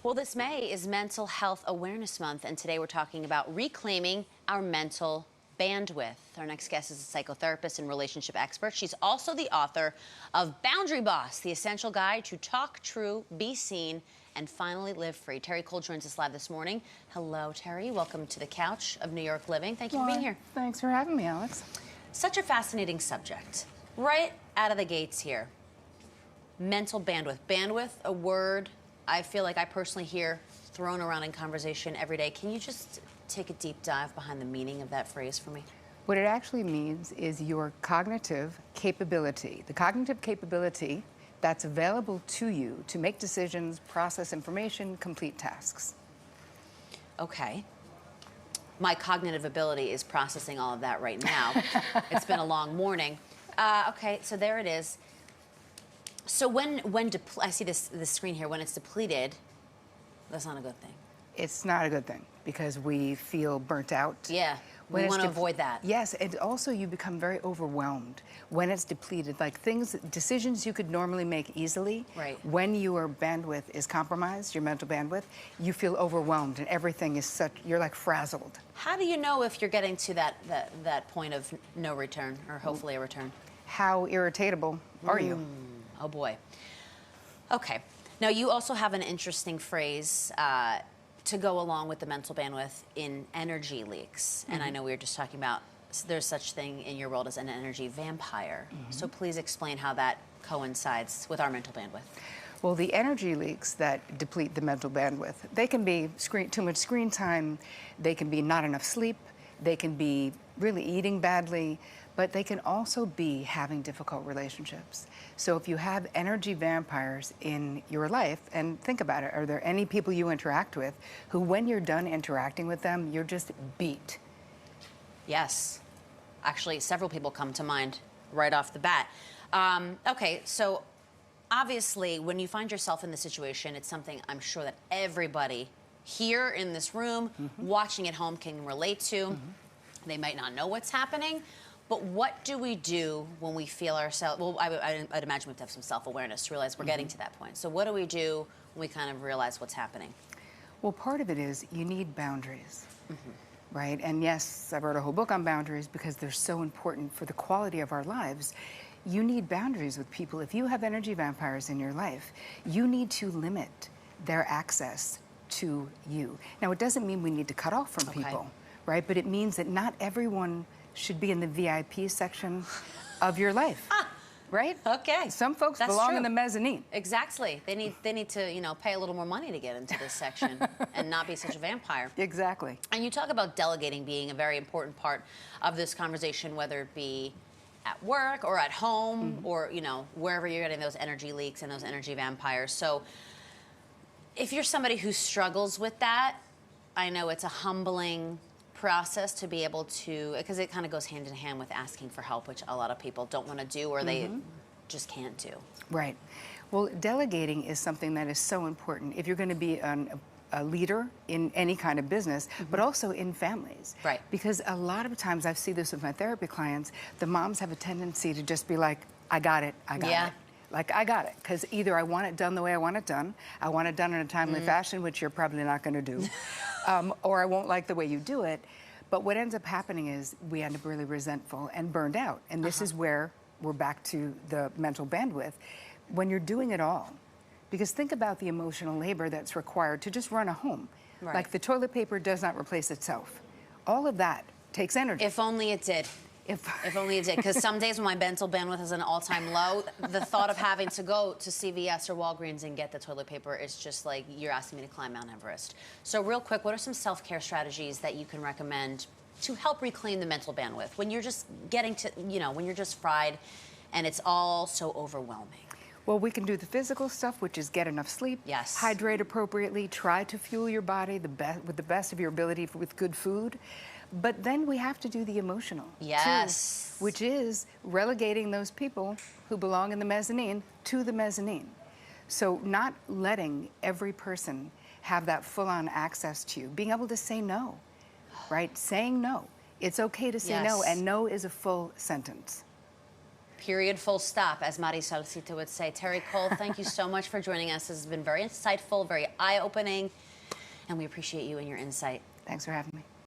Well, this May is Mental Health Awareness Month, and today we're talking about reclaiming our mental bandwidth. Our next guest is a psychotherapist and relationship expert. She's also the author of Boundary Boss, the essential guide to talk true, be seen, and finally live free. Terri Cole joins us live this morning. Hello, Terri. Welcome to the couch of New York Living. Thank you for being here. Thanks for having me, Alex. Such a fascinating subject. Right out of the gates here. Mental bandwidth. Bandwidth, a word I feel like I personally hear thrown around in conversation every day. Can you just take a deep dive behind the meaning of that phrase for me? What it actually means is your cognitive capability. The cognitive capability that's available to you to make decisions, process information, complete tasks. Okay. My cognitive ability is processing all of that right now. It's been a long morning. Okay, so there it is. So I see this screen here, when it's depleted, that's not a good thing. It's not a good thing because we feel burnt out. Yeah, we want to avoid that. Yes, and also you become very overwhelmed when it's depleted. Like decisions you could normally make easily, right. When your bandwidth is compromised, your mental bandwidth, you feel overwhelmed and everything is you're like frazzled. How do you know if you're getting to that point of no return, or hopefully a return? How irritatable are you? Oh boy. Okay. Now you also have an interesting phrase to go along with the mental bandwidth in energy leaks. And I know we were just talking about there's such thing in your world as an energy vampire. So please explain how that coincides with our mental bandwidth. Well, the energy leaks that deplete the mental bandwidth, they can be too much screen time, they can be not enough sleep, they can be really eating badly, but they can also be having difficult relationships. So if you have energy vampires in your life, and think about it, are there any people you interact with who, when you're done interacting with them, you're just beat? Yes. Actually, several people come to mind right off the bat. Okay, so obviously, when you find yourself in this situation, it's something I'm sure that everybody here in this room, watching at home, can relate to. They might not know what's happening, but what do we do when we feel ourselves, well, I'd imagine we have to have some self-awareness to realize we're getting to that point. So what do we do when we kind of realize what's happening? Well, part of it is you need boundaries, right? And yes, I wrote a whole book on boundaries because they're so important for the quality of our lives. You need boundaries with people. If you have energy vampires in your life, you need to limit their access to you. Now, it doesn't mean we need to cut off from people, right? But it means that not everyone should be in the VIP section of your life, right? Okay. Some folks belong in the mezzanine. Exactly. They need to, pay a little more money to get into this section and not be such a vampire. Exactly. And you talk about delegating being a very important part of this conversation, whether it be at work or at home or, wherever you're getting those energy leaks and those energy vampires. So if you're somebody who struggles with that, I know it's a humbling process to be able to, because it kind of goes hand in hand with asking for help, which a lot of people don't want to do or they just can't do. Right. Well, delegating is something that is so important if you're going to be a leader in any kind of business, but also in families. Right. Because a lot of times, I see this with my therapy clients, the moms have a tendency to just be like, I got it, I got it. Like, I got it, because either I want it done the way I want it done in a timely fashion, which you're probably not going to do, or I won't like the way you do it. But what ends up happening is we end up really resentful and burned out. And this is where we're back to the mental bandwidth. When you're doing it all, because think about the emotional labor that's required to just run a home. Right. Like the toilet paper does not replace itself. All of that takes energy. If only it did. If only it did, because some days when my mental bandwidth is an all-time low, the thought of having to go to CVS or Walgreens and get the toilet paper is just like you're asking me to climb Mount Everest. So real quick, what are some self-care strategies that you can recommend to help reclaim the mental bandwidth when you're just getting to, when you're just fried and it's all so overwhelming? Well, we can do the physical stuff, which is get enough sleep, hydrate appropriately, try to fuel your body with the best of your ability with good food. But then we have to do the emotional, too, which is relegating those people who belong in the mezzanine to the mezzanine. So not letting every person have that full-on access to you, being able to say no, right? Saying no. It's okay to say no, and no is a full sentence. period, full stop, as Marisol Cita would say. Terri Cole, thank you so much for joining us. This has been very insightful, very eye-opening, and we appreciate you and your insight. Thanks for having me.